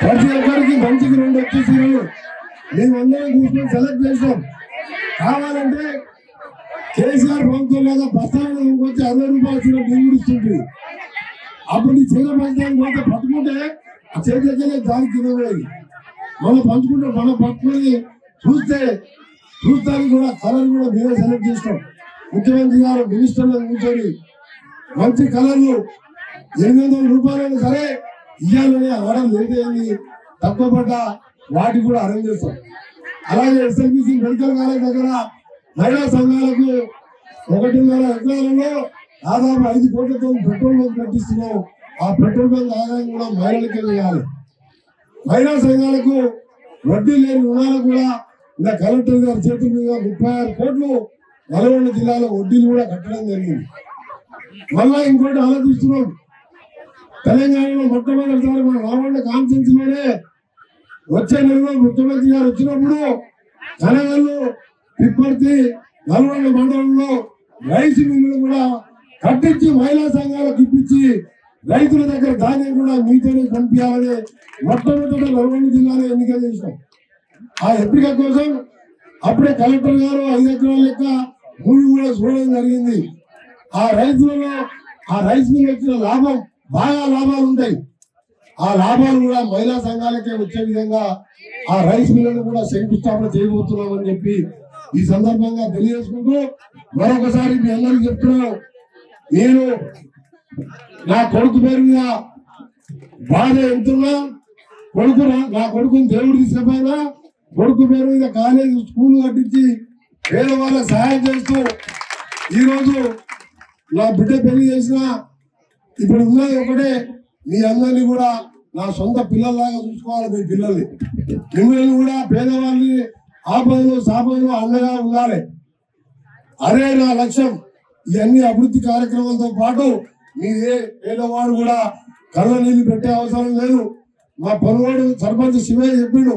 ప్రతి ఒక్కరికి మంచికి 2 వచ్చేసినారు. మేమందరం తీసుకొని సెలెక్ట్ చేసాం. కావాలంటే కేసీఆర్ ప్రభుత్వం లాగా బస్తాలను ఇంకొచ్చి 60 రూపాయలు చీర బిల్లు ఇస్తుంది. అప్పుడు ఈ చీర పంచడానికి పోతే పట్టుకుంటే ఆ చేతి దగ్గరే దానికి తినబోయేది. మనం పంచుకుంటే మనం పట్టుకొని చూస్తానికి కూడా కలర్ కూడా మేమే సెలెక్ట్ చేస్తాం. ముఖ్యమంత్రి గారు మినిస్టర్లో కూర్చొని మంచి కలర్లు 800 రూపాయలైనా సరే ఇవ్వాలని ఆర్డర్ లేదేని తక్కువ పడ్డ వాటికి కూడా అరేంజ్ చేస్తాం. అలాగే ఎస్ఎల్బిసి మెడికల్ కాలేజ్ దగ్గర మహిళా సంఘాలకు 1.5 ఎకరాలలో దాదాపు 5 కోట్లతో పెట్రోల్ బంక్ కట్టిస్తున్నాం. ఆ పెట్రోల్ బంక్ ఆదాయం కూడా మహిళలకే వేయాలి. మహిళా సంఘాలకు వడ్డీ లేని రుణాలు కూడా ఇలా కలెక్టర్ గారి చేతుల మీద 36 కోట్లు నల్గొండ జిల్లాలో వడ్డీలు కూడా కట్టడం జరిగింది. మళ్ళా ఇంకోటి ఆలోచిస్తున్నాం. తెలంగాణలో మొట్టమొదటిసారి మన నల్గొండ కాన్ఫరెన్స్ లోనే వచ్చే నెలలో ముఖ్యమంత్రి గారు వచ్చినప్పుడు కనగల్లు తిప్పర్తి నల్గొండ మండలంలో రైస్ మిల్లులు కూడా కట్టించి మహిళా సంఘాలకు ఇప్పించి రైతుల దగ్గర ధాన్యం కూడా మీతోనే పంపించాలని మొట్టమొదటి నల్గొండ జిల్లాలో ఎన్నిక చేశాం. ఆ ఎంపిక కోసం అప్పుడే కలెక్టర్ గారు 5 ఎకరాల లెక్క భూమి కూడా చూడడం జరిగింది. ఆ రైతులలో ఆ రైస్ మిల్ వచ్చిన లాభం బాగా లాభాలు ఉంటాయి. ఆ లాభాలు కూడా మహిళా సంఘాలకే వచ్చే విధంగా ఆ రైస్ మిల్లును కూడా శంకుస్థాపన చేయబోతున్నామని చెప్పి ఈ సందర్భంగా తెలియజేసుకుంటూ మరొకసారి మీ అందరికీ చెప్తున్నాను. నేను నా కొడుకు పేరు మీద బాధ ఎంతున్నా నా కొడుకుని దేవుడు తీసుకుపోయినా కొడుకు పేరు మీద కాలేజీ స్కూల్ కట్టించి పేదవాళ్ళకి సహాయం చేస్తూ ఈరోజు నా బిడ్డ పెళ్లి చేసిన ఇప్పుడు ఉన్నది ఒకటే, మీ అందరినీ కూడా నా సొంత పిల్లల్లాగా చూసుకోవాలి. మీ పిల్లల్ని మిమ్మల్ని కూడా పేదవాళ్ళని ఆపదలు సాపదలు అండగా ఉండాలి. అదే నా లక్ష్యం. ఇవన్నీ అభివృద్ధి కార్యక్రమాలతో పాటు మీ పేదవాడు కూడా కళ్ళ నీళ్లు పెట్టే అవసరం లేదు. మా పనువాడు సర్పంచ్ శివయ్య చెప్పిండు,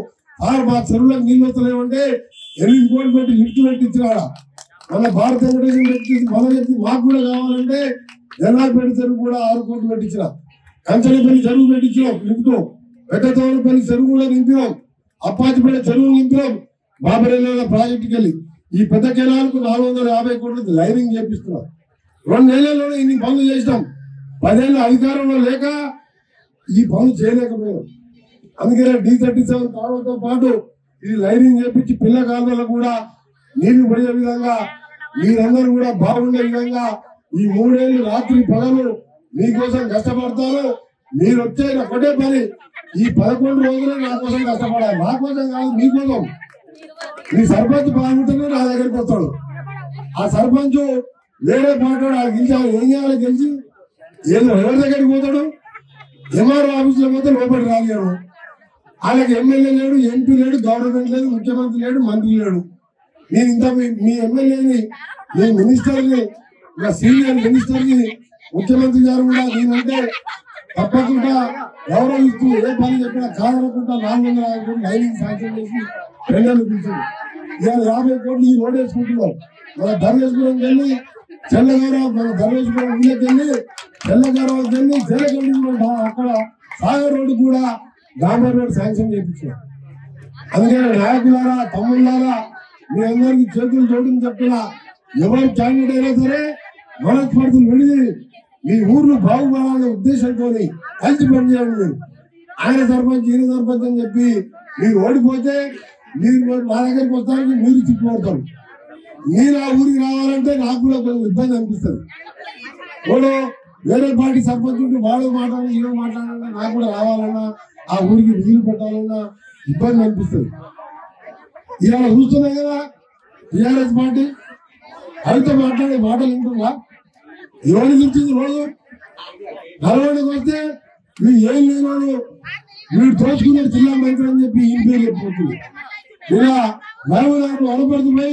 మా చెరువులకు నీళ్ళు వస్తలేమంటే 8 కోట్లు పెట్టి లిఫ్ట్ పెట్టించినాడ. మన భారత వెంకటేశ్వర వ్యక్తి మనం చెప్పి మాకు కూడా కావాలంటే ఎల్లాపేట చెరువు కూడా 6 కోట్లు పెట్టించిన, కంచనపల్లి చెరువు పెట్టించినాం లిఫ్ట్, పెద్దతోనపల్లి చెరువు కూడా నింపినాం, అప్పాచిపేట చెరువు నింపినాం. బాబరెల్లి ప్రాజెక్టుకి వెళ్ళి ఈ పెద్ద కెనాలకు 450 కోట్లు లైనింగ్ చేపిస్తున్నాం. 2 నెలల్లోనే ఇన్ని పనులు చేసినాం. 10 ఏళ్ళ అధికారంలో లేక ఈ పనులు చేయలేకపోయాం. అందుకనే D37 కాలువతో పాటు ఇది లైనింగ్ చేపించి పిల్ల కాలువలకు కూడా నీళ్లు పడే విధంగా మీరందరూ కూడా బాగుండే విధంగా ఈ 3 ఏళ్ళు రాత్రి పగలు మీకోసం కష్టపడతారు. మీరు వచ్చే ఒకటే పని, ఈ 11 రోజులే నా కోసం కష్టపడాలి. నా కోసం కాదు, మీకోసం. మీ సర్పంచ్ బాగుంటేనే నా దగ్గరికి వస్తాడు. ఆ సర్పంచ్ వేరే పాటాడు, ఆ గెలిచాడు ఏం చేయాలి, గెలిచి ఏదో ఎవరి దగ్గరికి పోతాడు, ఎంఆర్ఓ ఆఫీసులో పోతే లోపలికి రాలేడు. వాళ్ళకి ఎమ్మెల్యే లేడు, ఎంపీ లేడు, గవర్నమెంట్ లేదు, ముఖ్యమంత్రి లేడు, మంత్రి లేడు. నేను ఇంత మీ ఎమ్మెల్యేని, మీ మినిస్టర్ని, మా సీనియర్ మినిస్టర్ని ముఖ్యమంత్రి గారు కూడా నేనంటే తప్పకుండా గౌరవిస్తూ ఏ పని చెప్పినా కాదనకుండా 450 కోట్లు లైనింగ్ శాంక్షన్ చేసి టెండర్లు పిలిచింది. ఇవాళ 50 కోట్లు ఈ రోడ్ వేసుకుంటున్నాం. మన ధర్మేశ్వరం వెళ్ళి చెల్లగౌరవ, మన ధర్మేశ్వరం ఊళ్ళకి వెళ్ళి చెల్లగౌరవకి వెళ్ళి చెల్లగండి అక్కడ సాగర్ రోడ్డు కూడా డాంబర్ రోడ్ శాంక్షన్ చేయించాం. అందుకని నాయకులారా, తమ్ముళ్ళారా, మీ అందరికి చేతులు జోడించి చెప్తున్నా, ఎవరు క్యాండిడేట్ అయినా సరే మనస్ఫూర్తులు విడిది మీ ఊర్లు బాగుపడాలనే ఉద్దేశంతో కలిసి పనిచేయండి. ఆయన సర్పంచ్ ఈయన సర్పంచ్ అని చెప్పి మీరు ఓడిపోతే మీరు నా దగ్గరికి వస్తానికి మీరు చిక్కుపడతారు. మీరు ఆ ఊరికి రావాలంటే నాకు కూడా కొంచెం ఇబ్బంది అనిపిస్తుంది. వాడు వేరే పార్టీ సర్పంచ్ ఉంటే వాడు మాట్లాడాలి, ఈయన మాట్లాడాలన్నా నాకు కూడా రావాలన్నా ఆ ఊరికి వీలు పెట్టాలన్నా ఇబ్బంది అనిపిస్తుంది. ఇలా చూస్తున్నాయి కదా టీఆర్ఎస్ పార్టీ అయితే మాట్లాడే మాటలు వింటుందా? ఎవరు గుర్తుంది రోజు నల్గొండకి వస్తే మీరు ఏం లేని మీరు దోచుకునే జిల్లా మంత్రి అని చెప్పి ఈయన పేరు చెప్పిపోతుంది. ఇలా మహబూబ్నగర్ వనపర్తిపై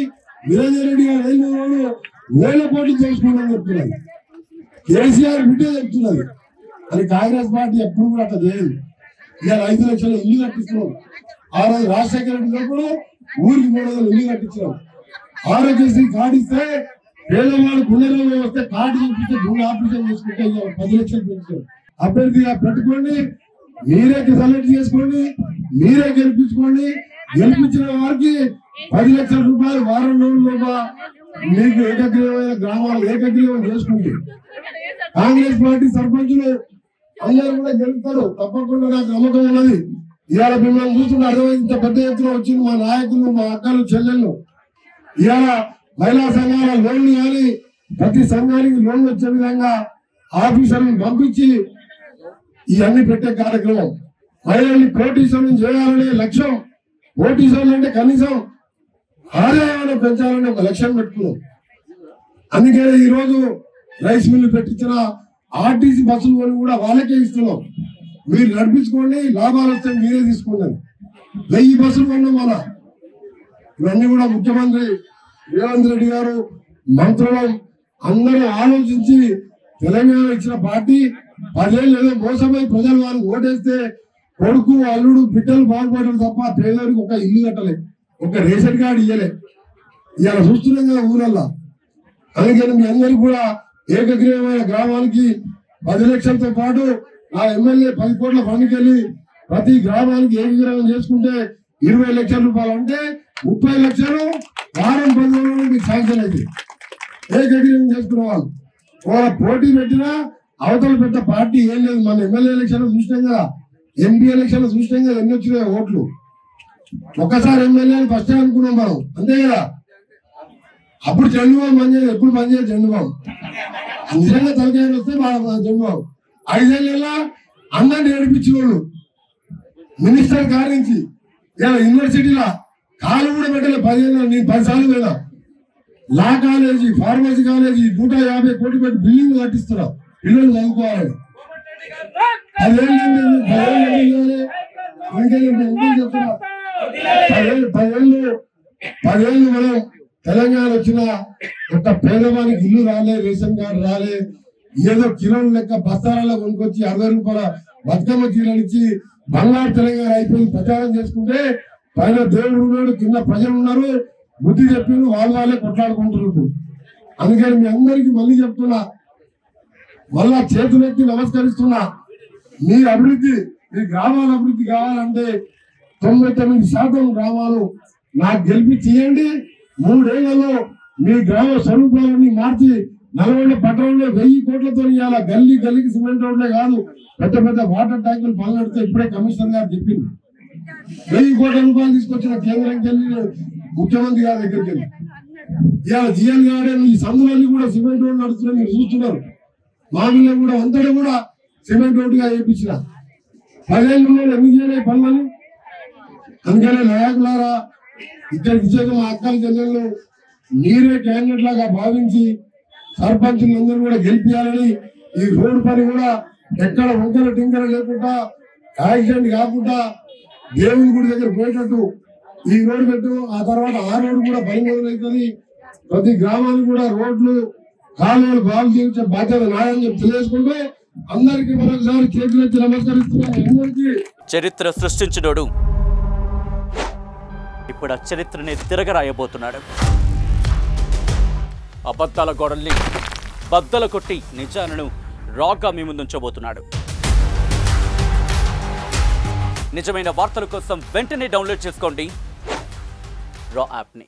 వీరేందర్ రెడ్డి గారు ఏం లేని 1000 కోట్లు దోచుకోవడం చెప్తున్నారు. కేసీఆర్ బిడ్డే చెప్తున్నది. అది కాంగ్రెస్ పార్టీ ఎప్పుడు కూడా అట్లా చేయదు. ఇలా 5 లక్షల ఇల్లు కట్టిస్తున్నాం. ఆ రోజు రాజశేఖర రెడ్డి కూడా ఊరికి 300 ఇల్లు కట్టించినాం. ఆరోగ్యశ్రీ కార్డు ఇస్తే పేదవాళ్ళు పునర్వే వస్తే కార్డు చూపిస్తే భూమి ఆపరేషన్ చేసుకుంటే 10 లక్షలు పెంచారు. అభ్యర్థిగా పెట్టుకోండి, మీరే సెలెక్ట్ చేసుకోండి, మీరే గెలిపించుకోండి. గెలిపించిన వారికి 10 లక్షల రూపాయలు వారం రోజుల్లోగా మీకు ఏకగ్రీవమైన గ్రామాలు ఏకగ్రీవం చేసుకుంటే కాంగ్రెస్ పార్టీ సర్పంచులు అందరూ కూడా గెలుస్తారు. తప్పకుండా నాకు నమ్మకం ఉన్నది. ఇవాళ మిమ్మల్ని చూస్తుంటే అర్థమైంది. ఇంత పెద్ద ఎత్తున వచ్చింది మా నాయకులు, మా అక్కలు, చెల్లెళ్ళు. ఇవాళ మహిళా సంఘాల లోన్లు కానీ ప్రతి సంఘానికి లోన్లు వచ్చే విధంగా ఆఫీసర్లను పంపించి ఇవన్నీ పెట్టే కార్యక్రమం. మహిళల్ని కోటీశ్వరులను చేయాలనే లక్ష్యం. కోటీశ్వరులు అంటే కనీసం ఆదాయాన్ని పెంచాలని ఒక లక్ష్యం పెట్టుకున్నాం. అందుకే ఈ రోజు రైస్ మిల్లు పెట్టించిన ఆర్టీసీ బస్సులు కొని కూడా వాళ్ళకే ఇస్తున్నాం. మీరు నడిపించుకోండి, లాభాలు వస్తే మీరే తీసుకోండి. 1000 బస్సులు కొన్నాం మన. ఇవన్నీ కూడా ముఖ్యమంత్రి రేవంత్ రెడ్డి గారు మంత్రులు అందరూ ఆలోచించి తెలంగాణ ఇచ్చిన పార్టీ 10 ఏళ్ళు ఏదో మోసమై ప్రజలు వాళ్ళు ఓటేస్తే కొడుకు, అల్లుడు, బిడ్డలు బాగుపడరు తప్ప పేదలకు ఒక ఇల్లు కట్టలే, ఒక రేషన్ కార్డు ఇయ్యలే. ఇవాళ చూస్తున్నాం కదా ఊరల్లా. అందుకని మీ అందరూ కూడా ఏకగ్రీవమైన గ్రామానికి 10 లక్షలతో పాటు ఆ ఎమ్మెల్యే 10 కోట్ల ఫండ్కి వెళ్ళి ప్రతి గ్రామానికి ఏకగ్రీవం చేసుకుంటే 20 లక్షల రూపాయలు అంటే 30 లక్షలు వారం 10 రోజులు మీకు శాంక్షన్ అయితే ఏకగ్రీవం చేసుకున్న వాళ్ళు. వాళ్ళ పోటీ పెట్టినా అవతల పెద్ద పార్టీ ఏం లేదు. మన ఎమ్మెల్యే ఎలక్షన్ చూసినాం కదా, ఎంపీ ఎలక్షన్ చూసినాం కదా, ఎన్ని వచ్చినాయి ఓట్లు. ఒక్కసారి ఎమ్మెల్యే ఫస్ట్ అనుకున్నాం మనం, అంతే కదా. అప్పుడు చంద్రబాబు పనిచేయదు, ఎప్పుడు పనిచేయదు చంద్రబాబు. నిజంగా తలకాయ వస్తే చంద్రబాబు 5 ఏళ్ళ అందరిని ఏడిపించిన వాళ్ళు. మినిస్టర్ గారి నుంచి ఇలా యూనివర్సిటీలో కాలు కూడా పెట్టలే. 10 ఏళ్ళ నేను 10 సార్లు పోయినా. లా కాలేజీ, ఫార్మసీ కాలేజీ 150 కోట్లు పెట్టి బిల్డింగ్ కట్టిస్తున్నా పిల్లలు చదువుకోవాలని. 10 ఏళ్ళు మనం తెలంగాణ వచ్చిన ఒక పేదవానికి ఇల్లు రాలే, రేషన్ కార్డు రాలే. ఏదో కిలోలు లెక్క బస్తాలలో కొనుక్కొచ్చి 60 రూపాయల బతుకమ్మ చీరలు ఇచ్చి బంగారు తెలంగాణ అయిపోయి ప్రచారం చేసుకుంటే పైన దేవుడు ఉన్నాడు, కింద ప్రజలు ఉన్నారు, బుద్ధి చెప్పిండు, వాళ్ళే కొట్లాడుకుంటున్నారు. అందుకని మీ అందరికీ మళ్ళీ చెప్తున్నా, మళ్ళా చేతులెత్తి నమస్కరిస్తున్నా. మీ అభివృద్ధి, మీ గ్రామాల అభివృద్ధి కావాలంటే 99% గ్రామాలు నాకు గెలిపి చేయండి. 3 ఏళ్లలో మీ గ్రామ స్వరూపాలన్నీ మార్చి నల్గొండ పట్టణంలో 1000 కోట్లతో ఇవాళ గల్లీ గల్లీకి సిమెంట్ రోడ్లే కాదు, పెద్ద పెద్ద వాటర్ ట్యాంకులు పనులు నడితే ఇప్పుడే కమిషనర్ గారు చెప్పింది. 1000 కోట్ల రూపాయలు తీసుకొచ్చిన కేంద్రంకి వెళ్ళి ముఖ్యమంత్రి గారి దగ్గరికి వెళ్ళి ఇవాళ జిఎల్ గార్డెన్ ఈ సందులన్నీ కూడా సిమెంట్ రోడ్లు నడుస్తున్నాయి, మీరు చూస్తున్నారు. మామిళ్ళ కూడా అంతటా కూడా సిమెంట్ రోడ్డుగా వేయించిన 10 ఏళ్ళు ఎందుకు చేయలే పనులని. అందుకనే నాయకులారా, ఇక్కడికి ఇచ్చేది మా అక్కల చెల్లెళ్ళు మీరే క్యాండిడేట్ లాగా భావించి సర్పంచులందరూ కూడా గెలిపించాలని, ఈ రోడ్డు పని కూడా ఎక్కడ వంకర టింకర లేకుండా యాక్సిడెంట్ కాకుండా దేవుని గుడి దగ్గర పోయేటట్టు ఈ రోడ్డు పెట్టు. ఆ తర్వాత ఆ రోడ్డు కూడా పని మొదలవుతుంది. ప్రతి గ్రామానికి కూడా రోడ్లు, కాలువలు బాగు చేయించే బాధ్యత నాయని చెప్పి తెలియజేసుకుంటే అందరికీ మరొకసారి చేతులెత్తి నమస్కరిస్తున్నాను. చరిత్ర సృష్టించినోడు ఇప్పుడు ఆ చరిత్రని తిరగరాయబోతున్నాడు. అబద్ధాల గోడల్ని బద్దలు కొట్టి నిజాలను రాగా మీ ముందుంచబోతున్నాడు. నిజమైన వార్తల కోసం వెంటనే డౌన్లోడ్ చేసుకోండి రా యాప్ని.